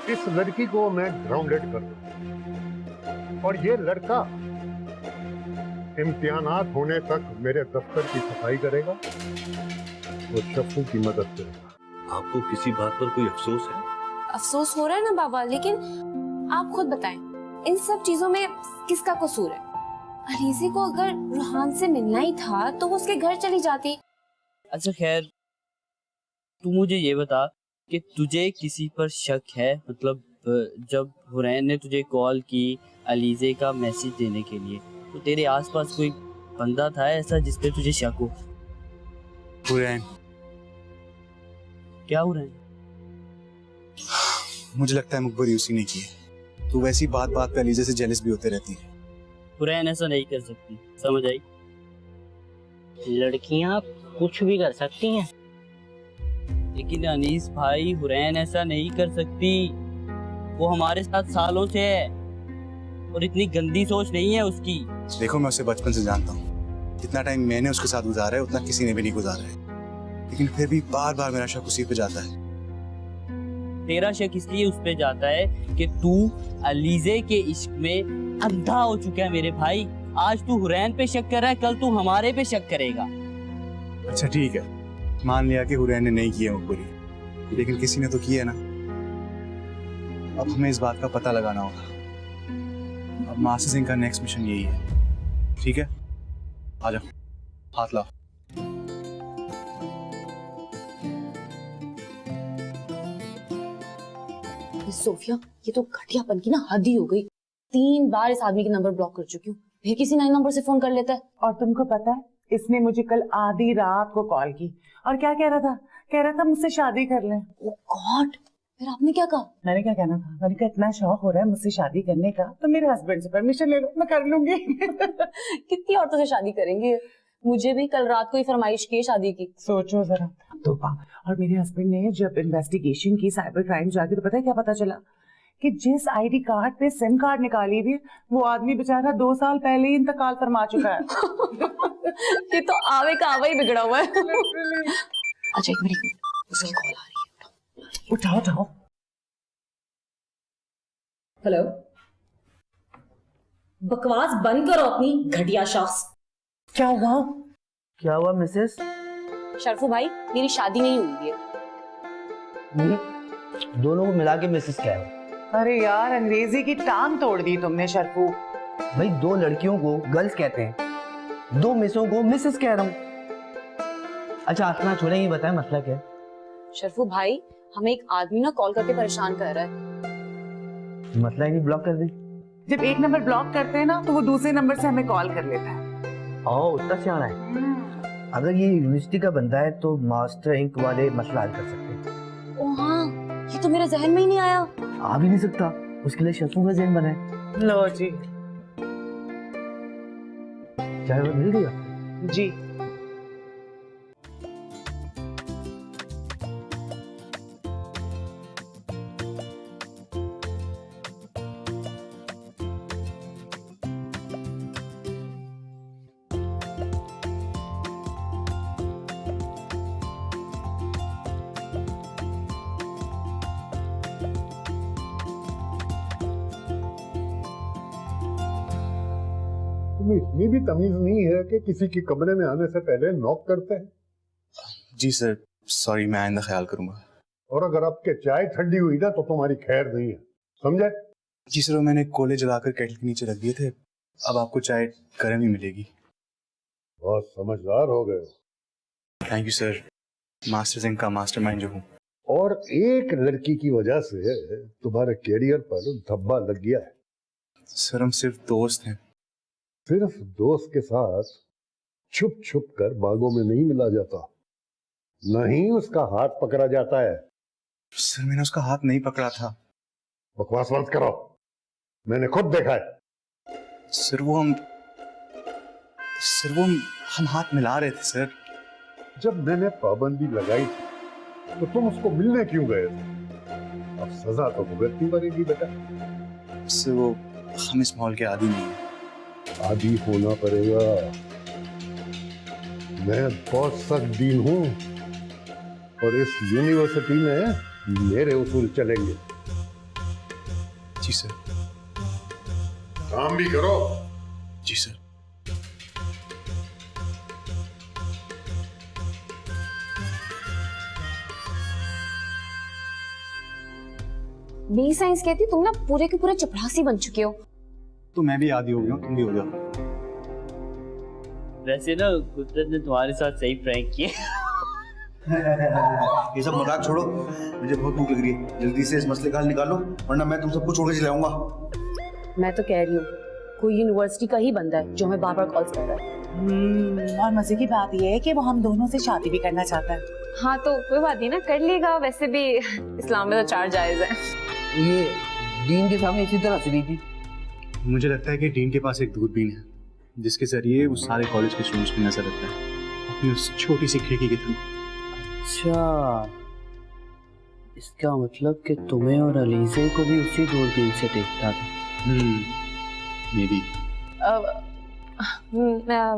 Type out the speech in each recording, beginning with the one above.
इस लड़की को मैं ग्राउंडेड कर दूं और ये लड़का इम्तिहानात होने तक मेरे दफ्तर की सफाई करेगा और शफ्फू की मदद करेगा। आपको किसी बात पर कोई अफसोस है? अफसोस हो रहा है ना बाबा, लेकिन आप खुद बताएं, इन सब चीजों में किसका कसूर है? अलीज़े को अगर रुहान से मिलना ही था तो वो उसके घर चली जाती। अच्छा खैर, तू मुझे ये बता कि तुझे किसी पर शक है? मतलब जब हुरैन ने तुझे कॉल की अलीज़े का मैसेज देने के लिए, तो तेरे आसपास कोई बंदा था ऐसा जिस पे तुझे शक हो? हुरैन। क्या हुरैन? मुझे लगता है मुखबर उसी ने की है। तू वैसी बात बात पे अलीज़े से जेलस भी होते रहती है। हुरैन ऐसा नहीं कर सकती, समझ आई? लड़कियां कुछ भी कर सकती हैं, लेकिन अनीस भाई, हुरैन ऐसा नहीं कर सकती। वो हमारे साथ सालों से है और इतनी गंदी सोच नहीं है उसकी। देखो, मैं उसे बचपन से जानता हूँ। जितना टाइम मैंने उसके साथ गुजारा है उतना किसी ने भी नहीं गुजारा है, लेकिन फिर भी बार बार मेरा शक उसी पे जाता है। तेरा शक इसलिए उस पे जाता है कि तू अलीज़े के इश्क में अंधा हो चुका है मेरे भाई। आज तू हुरैन पे शक कर रहा है, कल तू हमारे पे शक करेगा। अच्छा ठीक है, मान लिया कि हुरैन ने नहीं किया मुखबरी, लेकिन किसी ने तो किया ना। अब हमें इस बात का पता लगाना होगा। अब मास्टर सिंह का नेक्स्ट मिशन यही है। ठीक है, आ जाओ, हाथ लाओ। सोफिया, ये तो घटियापन की ना हद ही हो गई। 3 बार इस आदमी के नंबर ब्लॉक कर चुकी हूँ, फिर किसी नए नंबर से फोन कर लेता है। और तुमको पता है, इसने मुझे कल आधी रात को कॉल की और क्या कह रहा था? कह रहा था मुझसे शादी कर ले। ओह गॉड, फिर आपने क्या कहा? मैंने क्या कहना था? मैंने कहा इतना शौक हो रहा है मुझसे शादी करने का तो मेरे हस्बैंड से परमिशन ले लो, मैं कर लूंगी। कितनी औरतों से शादी करेंगे? मुझे भी कल रात को ही फरमाइश की शादी की। सोचो जरा। तो और मेरे हस्बैंड ने जब इन्वेस्टिगेशन की साइबर क्राइम जाके, तो पता है क्या पता चला कि जिस आईडी कार्ड पे सिम कार्ड निकाली हुई वो आदमी बेचारा 2 साल पहले ही इंतकाल फरमा चुका है। ये तो आवे का आवा ही बिगड़ा हुआ है। अच्छा एक मिनट, उसकी कॉल आ रही है। उठाओ उठाओ। हेलो, बकवास बंद करो अपनी घटिया शख्स। क्या हुआ? क्या हुआ मिसेस? शरफू भाई, मेरी शादी नहीं हुई है। दोनों को मिला के मिसेस क्या है? अरे यार, अंग्रेजी की टांग तोड़ दी तुमने शरफू। भाई 2 लड़कियों को गर्ल्स कहते हैं, 2 मिसों को मिसेस कह रहा हूँ। अच्छा अपना छोड़े, ये बताएं मसला क्या है? शरफू भाई, हमें एक आदमी ना कॉल करके परेशान कर रहा है। मसला ही ब्लॉक कर दी। जब एक नंबर ब्लॉक करते हैं ना तो वो दूसरे नंबर से हमें कॉल कर लेता है। उतना सियाना है। अगर ये यूनिवर्सिटी का बंदा है तो मास्टर इंक वाले मसला हल कर सकते हैं। ओ हाँ, ये तो मेरे जहन में ही नहीं आया। आ भी नहीं सकता, उसके लिए शफू का जहन बना है। लो जी। चाय मिल गई आपको? जी। तुम्हें इतनी भी तमीज नहीं है कि किसी के कमरे में आने से पहले नॉक करते हैं? जी सर, सॉरी, मैं आइंदा ख्याल करूंगा। और अगर आपके चाय ठंडी हुई ना तो तुम्हारी खैर नहीं है, समझे? जी सर, मैंने कोले जलाकर केटल के नीचे रख दिए थे, अब आपको चाय गर्म ही मिलेगी। बहुत समझदार हो गए हो। Thank you sir, master Singh का मास्टरमाइंड जो हूँ। और एक लड़की की वजह से तुम्हारे कैरियर पर धब्बा लग गया है। सर हम सिर्फ दोस्त हैं। सिर्फ दोस्त के साथ छुप छुप कर बागों में नहीं मिला जाता, नहीं उसका हाथ पकड़ा जाता है। सर मैंने उसका हाथ नहीं पकड़ा था। बकवास बंद करो, मैंने खुद देखा है। सर वो हम हाथ मिला रहे थे सर। जब मैंने पाबंदी लगाई थी तो तुम उसको मिलने क्यों गए थे? अब सजा तो भुगतनी पड़ेगी बेटा। सर वो हम इस माहौल के आदी नहीं है। आदी होना पड़ेगा। मैं बहुत सख्त दीन हूं और इस यूनिवर्सिटी में मेरे उसूल चलेंगे। सर। काम भी करो। जी सर। मेरी साइंस कहती तुम ना पूरे के पूरे चपरासी बन चुके हो। तो मैं भी आदी हो गया हूँ, तुम भी हो जाओ। वैसे ना कुदरत ने तुम्हारे साथ सही प्रैंक किया। ये सब मजाक छोड़ो, मुझे बहुत भूख लग रही है। जल्दी से इस मसले का हल निकालो, वरना मैं तुम सबको छोड़ के चले जाऊंगा। मैं तो कह रही हूँ कोई यूनिवर्सिटी का ही बंदा है जो हमें बार बार कॉल्स कर रहा है। और मजे की बात यह है कि वो हम दोनों से शादी भी करना चाहता है। हाँ तो कोई बात नहीं ना, कर लेगा। वैसे भी इस्लाम में तो 4 जायज है। ये डीन के सामने इसी तरह से रही थी। मुझे लगता है कि डीन के पास एक दूरबीन है जिसके जरिए वो सारे कॉलेज के स्टूडेंट्स पे नजर रखता है, अपनी उस छोटी सी खिड़की के थ्रू। अच्छा, इसका मतलब कि तुम्हें और अलीजे को भी उसी दूरबीन से देखता था। May be.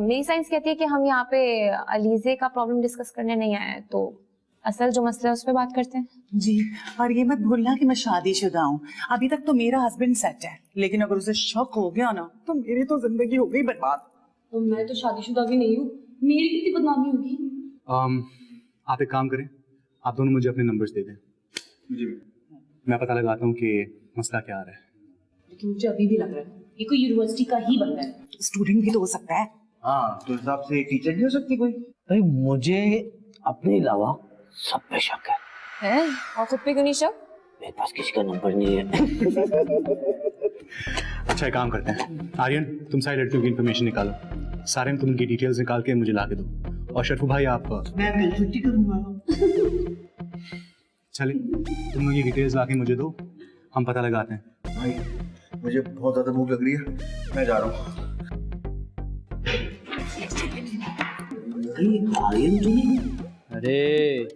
मेरी साइंस कहती है कि हम यहाँ पे अलीजे का प्रॉब्लम डिस्कस करने नहीं आए हैं, तो असल जो मसला है उस पर बात करते हैं। जी, और ये मत भूलना कि मैं शादीशुदा हूँ। अभी तक तो मेरा हस्बैंड सेट है, लेकिन अगर उसे शक हो गया ना तो मेरी तो जिंदगी हो गई बर्बाद। तो मैं तो शादीशुदा भी नहीं हूँ, मेरी कितनी बदनामी होगी। आप एक काम करें, आप दोनों मुझे अपने नंबर्स दे दें, मैं पता लगाता हूँ कि मसला क्या आ रहा है। लेकिन मुझे अभी भी लग रहा है ये कोई यूनिवर्सिटी का ही बंदा है। स्टूडेंट भी तो हो सकता है। हाँ, तो हिसाब से टीचर नहीं हो सकती कोई? भाई मुझे अपने अलावा सब पे शक है। और खुद पे क्यों नहीं शक? मेरे पास किसी का नंबर नहीं है। अच्छा, एक काम करते हैं, आर्यन तुम सारी लड़कियों की इन्फॉर्मेशन निकालो, सारे में तुम उनकी डिटेल्स निकाल के मुझे ला के दो। और शरफू भाई आप मैं कल छुट्टी करूंगा। चले, तुम लोग ये डिटेल्स ला के मुझे दो, हम पता लगाते हैं। भाई मुझे बहुत ज्यादा भूख लग रही है, मैं जा रहा हूँ। अरे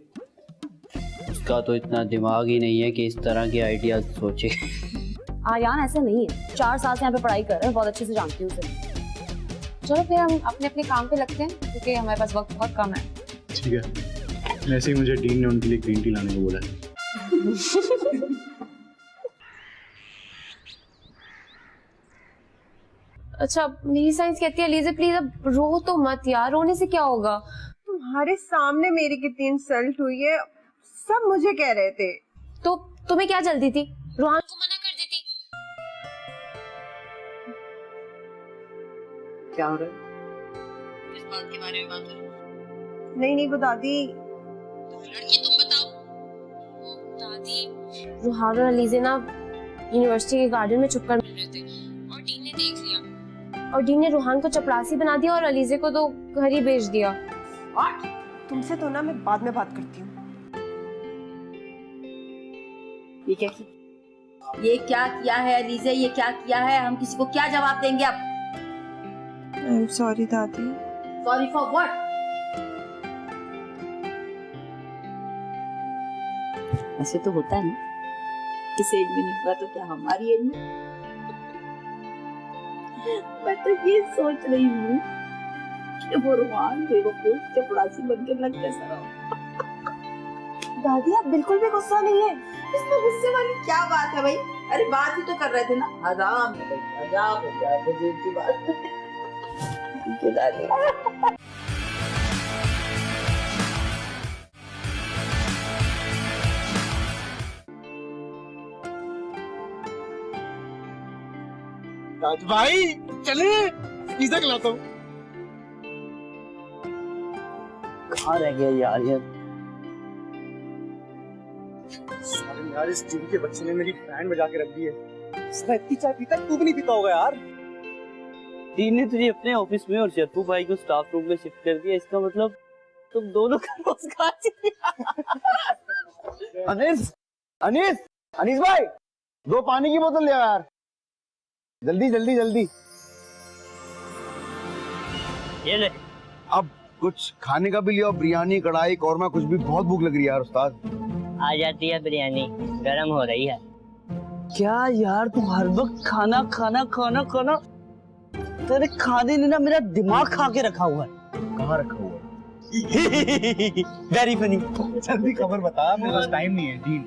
उसका तो इतना दिमाग ही नहीं है कि इस तरह के आइडियाज सोचे। आर्यन ऐसा नहीं है, 4 साल से यहाँ पे पढ़ाई कर रहे हैं, बहुत अच्छे से जानती हूँ उसे। चलो फिर हम अपने अपने काम पे लगते हैं, क्योंकि हमारे पास वक्त बहुत कम है। ठीक है, वैसे ही मुझे डीन ने उनके लिए ग्रीन टी लाने को बोला है। अच्छा, मेरी साइंस कहती है अलीजे प्लीज अब रो तो मत यार, रोने से क्या होगा? तुम्हारे सामने मेरी कितनी इंसल्ट हुई है, सब मुझे कह रहे थे। तो तुम्हें क्या जल्दी थी? रोहान को मना कर देती। क्या हो रहा है? इस बात के बारे में बात करो। नहीं वो दादी। तो लड़की तुम बताओ। वो दादी, रोहान और अलीजे ना यूनिवर्सिटी के गार्डन में छुपकर मिल रहे थे और डीन ने देख लिया, और डीन ने रोहान को चपरासी बना दिया और अलीजे को तो घर ही भेज दिया। तुमसे तो ना मैं बाद में बात करती हूँ। ये क्या किया है अलीजे, ये क्या किया है? हम किसी को क्या जवाब देंगे अब? आई एम सॉरी दादी। Sorry for what? ऐसे तो होता है ना, इस एज में नहीं हुआ तो क्या हमारी एज में? मैं तो ये सोच रही हूँ कि वो रोहान बेवकूफ चपरासी बनकर लग कैसा रहा। दादी आप बिल्कुल भी गुस्सा नहीं है। इसमें गुस्से वाली क्या बात है भाई? अरे बात ही तो कर रहे थे ना, आराम है भाई, आराम हो गया बुजुर्ग की बात। ठीक है दादी। राज भाई चले, पिज़्ज़ा खिलाता हूँ। कहाँ रह गया यार ये? यार इस टीवी के बच्चे ने मेरी बैंड बजा के रख दी है। इसका इतनी चाय पीता है, तू भी नहीं पीता होगा यार। डीन ने तुझे अपने ऑफिस में और शरफू भाई को स्टाफ रूम में शिफ्ट कर दिया, इसका मतलब तुम दोनों का रोज खा चुके। अनीस अनीस अनीस भाई, 2 पानी की बोतल ले आओ यार, जल्दी जल्दी जल्दी। ये ले। अब कुछ खाने का भी लियो, बिरयानी कढ़ाई कौरमा कुछ भी, बहुत भूख लग रही है यार उस्ताद। आ जाती है बिरयानी, गरम हो रही है। क्या यार तू हर वक्त खाना खाना खाना खाना, तेरे खाने ने ना मेरा दिमाग खा के रखा हुआ है। कहाँ रखा हुआ है? Very funny. जल्दी खबर बता, मेरे पास टाइम नहीं है। डीन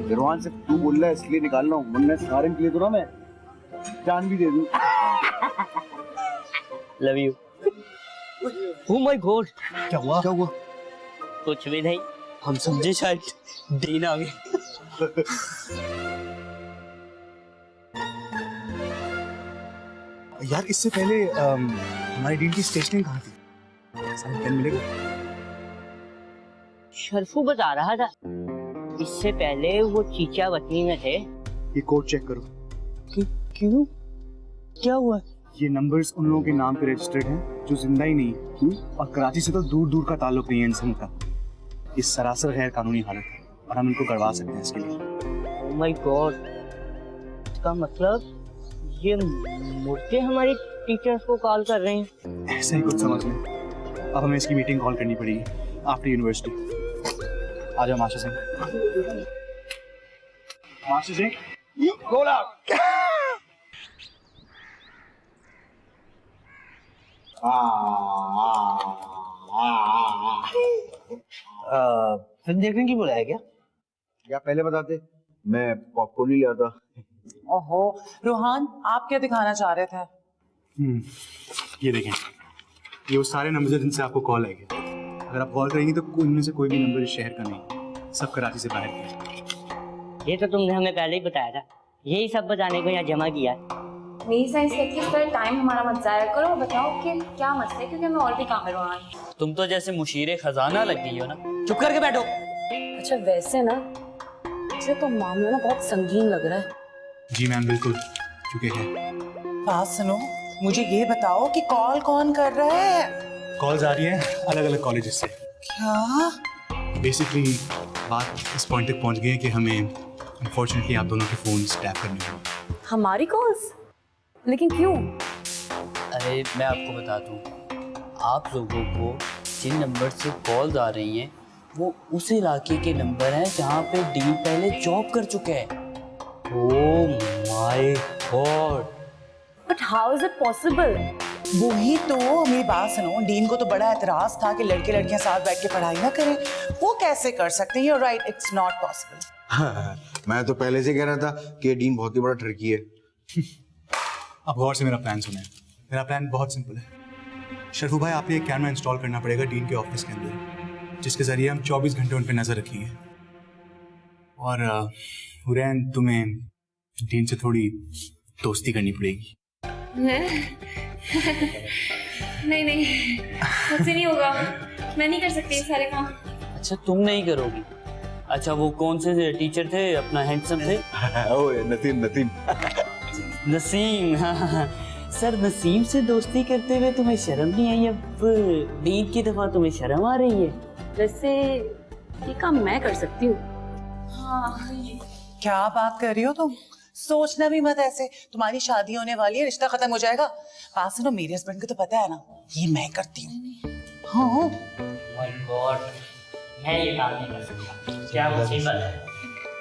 रोहान सिर्फ तू बोल रहा है इसलिए निकाल रहा हूँ, वरना सारे के लिए तो ना मैं जान भी दे दूँ। Love you. Oh my God, क्या हुआ? क्या हुआ? कुछ भी नहीं। हम समझे शायद डीन आ गए। यार इससे पहले हमारी डील की स्टेशनिंग कहाँ थी? साइन पेन मिलेगा? शरफू बता रहा था इससे पहले वो चीचा वतनी में थे। ये कोड चेक करो। क्यों? क्या हुआ? ये नंबर्स उन लोगों के नाम पे रजिस्टर्ड हैं जो जिंदा ही नहीं है, और कराची से तो दूर दूर का ताल्लुक नहीं है इन का। ये सरासर गैर कानूनी हालत है और हम इनको करवा सकते हैं इसके लिए। ओह माय गॉड, इसका मतलब ये मुर्दे हमारी टीचर्स को कॉल कर रहे हैं। ऐसा ही कुछ समझ लें। अब हमें इसकी मीटिंग कॉल करनी पड़ेगी आफ्टर यूनिवर्सिटी। आ जाओ master Singh. Master Singh, film देखने की बुलाया क्या? क्या पहले बताते, मैं पॉपकॉर्न ही लाता। ओहो रोहान, आप क्या दिखाना चाह रहे थे? ये देखें, ये वो सारे नंबर हैं जिनसे आपको कॉल आएगी। अगर आप कॉल करेंगे तो उनमें से कोई भी नंबर इस शहर का नहीं, सब कराची से बाहर के। ये तो तुमने हमें पहले ही बताया था, यही सब बताने को यहाँ जमा किया। मेरी साइंस कहती है इस तरह टाइम हमारा मत जाया करो, बताओ कि क्या मसला है, क्योंकि हमें और भी काम है रोहान। तुम तो जैसे मुशीरे खजाना लग गई हो ना, चुप करके बैठो। अच्छा वैसे ना मुझे तो मामला ना बहुत संगीन लग रहा है। जी मैम, बिल्कुल चुके हैं। बात सुनो, मुझे ये बताओ कि कॉल कौन कर रहा है? कॉल्स आ रही हैं अलग अलग कॉलेजेस से। क्या? बेसिकली बात इस पॉइंट तक पहुंच गई है कि हमें अनफॉर्चुनेटली आप दोनों के फोन टैप करने होंगे। हमारी कॉल्स? लेकिन क्यों? अरे मैं आपको बता दूं, आप लोगों को जिन नंबर से कॉल्स आ रही हैं वो उस इलाके के नंबर हैं जहाँ पे डीन पहले जॉब कर चुके हैं। Oh my God, but how is it possible? वही तो, मेरी बात सुनो, डीन को तो बड़ा एतराज था कि लड़के लड़कियां साथ बैठ के पढ़ाई ना करें। वो कैसे कर सकते हैं? You right, it's not possible. मैं तो पहले से कह रहा था कि डीन बहुत ही बड़ा ठरकी है। अब गौर से मेरा प्लान सुने। मेरा प्लान बहुत सिंपल है। शरफू भाई, आपने एक कैमरा इंस्टॉल करना पड़ेगा डीन के ऑफिस के अंदर, जिसके जरिए हम 24 घंटे उन पर नजर रखेंगे। और हुरैन, तुम्हें डीन से थोड़ी दोस्ती करनी पड़ेगी। नहीं मुझसे नहीं होगा, मैं नहीं कर सकती ये सारे काम। अच्छा तुम नहीं करोगी? अच्छा वो कौन से टीचर थे अपना हैंडसम थे? ओए नसीम। नसीम, हाँ। सर नसीम से दोस्ती करते हुए तुम्हें शर्म नहीं आई? अब डीन की दफा तुम्हें शर्म आ रही है? वैसे ये काम मैं कर सकती हूँ। हाँ। क्या बात कर रही हो तुम? सोचना भी मत ऐसे, तुम्हारी शादी होने वाली है, रिश्ता खत्म हो जाएगा। बात सुनो, मेरे हस्बैंड को तो पता है ना, ये मैं करती हूँ। हाँ माय गॉड, मैं ये काम नहीं कर सकता। क्या मुसीबत है?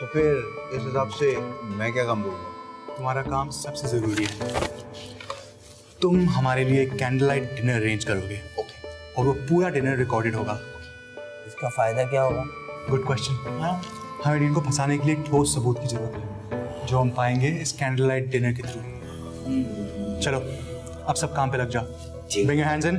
तो फिर इस हिसाब से मैं क्या काम करूँगा? तुम्हारा काम सबसे जरूरी है। तुम हमारे लिए कैंडल लाइट डिनर अरेंज करोगे, और वो पूरा डिनर रिकॉर्डेड होगा। इसका फायदा क्या होगा? Good question. हमें डीन को फंसाने के लिए एक ठोस सबूत की जरूरत है, जो हम पाएंगे इस कैंडल लाइट डिनर के थ्रू। चलो अब सब काम पे लग जाओ। Bring your hands in.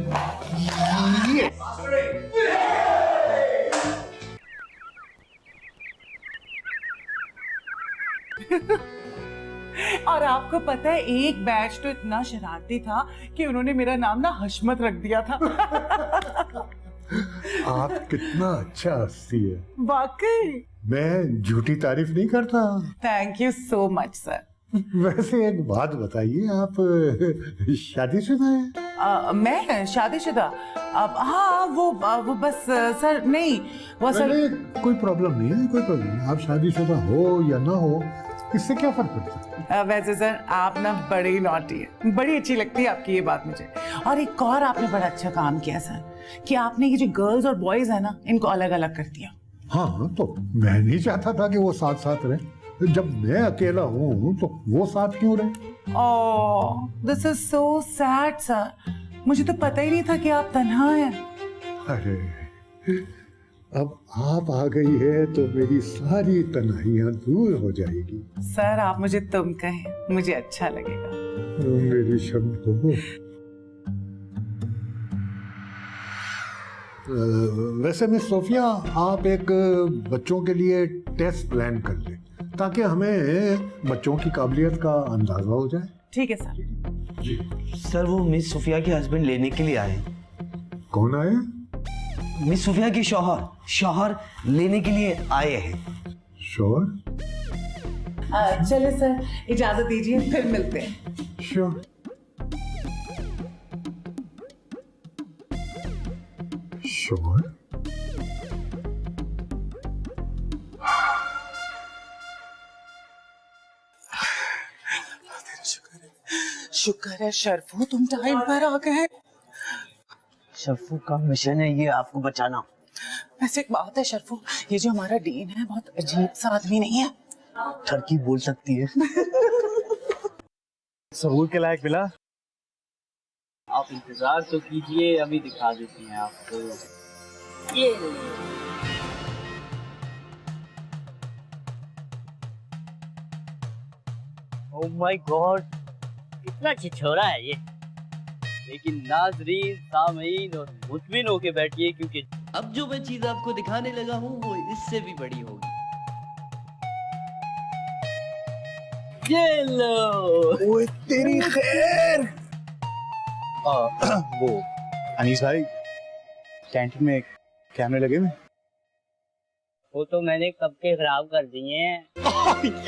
और आपको पता है, एक बैच तो इतना शरारती था कि उन्होंने मेरा नाम ना हशमत रख दिया था। आप कितना अच्छा हंसती है। वाकई। मैं झूठी तारीफ नहीं करता। Thank you so much sir. वैसे एक बात बताइए, आप शादीशुदा हैं? मैं शादीशुदा? हाँ वो बस सर नहीं, वो सर कोई प्रॉब्लम नहीं है, कोई प्रॉब्लम नहीं। आप शादीशुदा हो या ना हो, इससे क्या फर्क पड़ता है? वैसे सर आप ना बड़े ही नॉटी है, बड़ी अच्छी लगती है आपकी ये बात मुझे। और एक और आपने बड़ा अच्छा काम किया सर, कि आपने ये जो गर्ल्स और बॉयज है ना, इनको अलग अलग कर दिया। हाँ, तो मैं नहीं चाहता था कि वो साथ साथ रहे। जब मैं अकेला हूँ तो वो साथ क्यों रहे? Oh, this is so sad sir. मुझे तो पता ही नहीं था कि आप तन्हा हैं। अरे अब आप आ गई है तो मेरी सारी तन्हाइयां दूर हो जाएगी। सर आप मुझे तुम कहें, मुझे अच्छा लगेगा। ओ मेरी शम्भू। वैसे मिस सोफिया, आप एक बच्चों के लिए टेस्ट प्लान कर लें ताकि हमें बच्चों की काबिलियत का अंदाजा हो जाए। ठीक है सर। सर वो मिस सोफिया के हस्बैंड लेने के लिए आए हैं। कौन आए? मिस सोफिया के शौहर लेने के लिए आए हैं। श्योर? चले सर, इजाजत दीजिए, फिर मिलते हैं। श्योर। श्योर? शुक्र है शर्फू, तुम टाइम पर आ गए। शर्फू का मिशन है ये आपको बचाना। वैसे एक बात है शर्फू, ये जो हमारा डीन है बहुत अजीब सा आदमी नहीं है। टर्की बोल सकती है। सबूर के लायक मिला। आप इंतजार तो कीजिए, अभी दिखा देती हैं आपको। ये ओह माय गॉड, कितना छिछोरा है ये। लेकिन नाजरीन, सामीन और मुतमिन होके बैठिए, क्योंकि अब जो मैं चीज आपको दिखाने लगा हूँ वो इससे भी बड़ी होगी। ये लो। ओए तेरी खैर। वो अनीस भाई, कैंटीन में कैमरे लगे हुए। वो तो मैंने कब के खराब कर दिए हैं।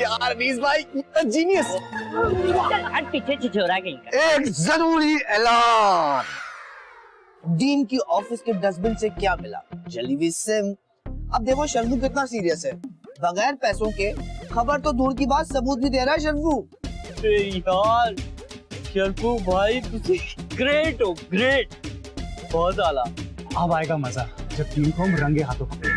यार अनीस भाई, जीनियस। हट पीछे छिछोरा कहीं का। एक जरूरी ऐलान। डीन की ऑफिस के डस्टबिन से क्या मिला? जली हुई सिम। अब देखो शर्फू कितना सीरियस है। बगैर पैसों के खबर तो दूर की बात, सबूत भी दे रहा है शर्फू। यार शर्फू भाई, तुसी ग्रेट हो, ग्रेट, बहुत आला। अब आएगा मजा जब टीम को हम रंगे हाथों पकड़ेंगे।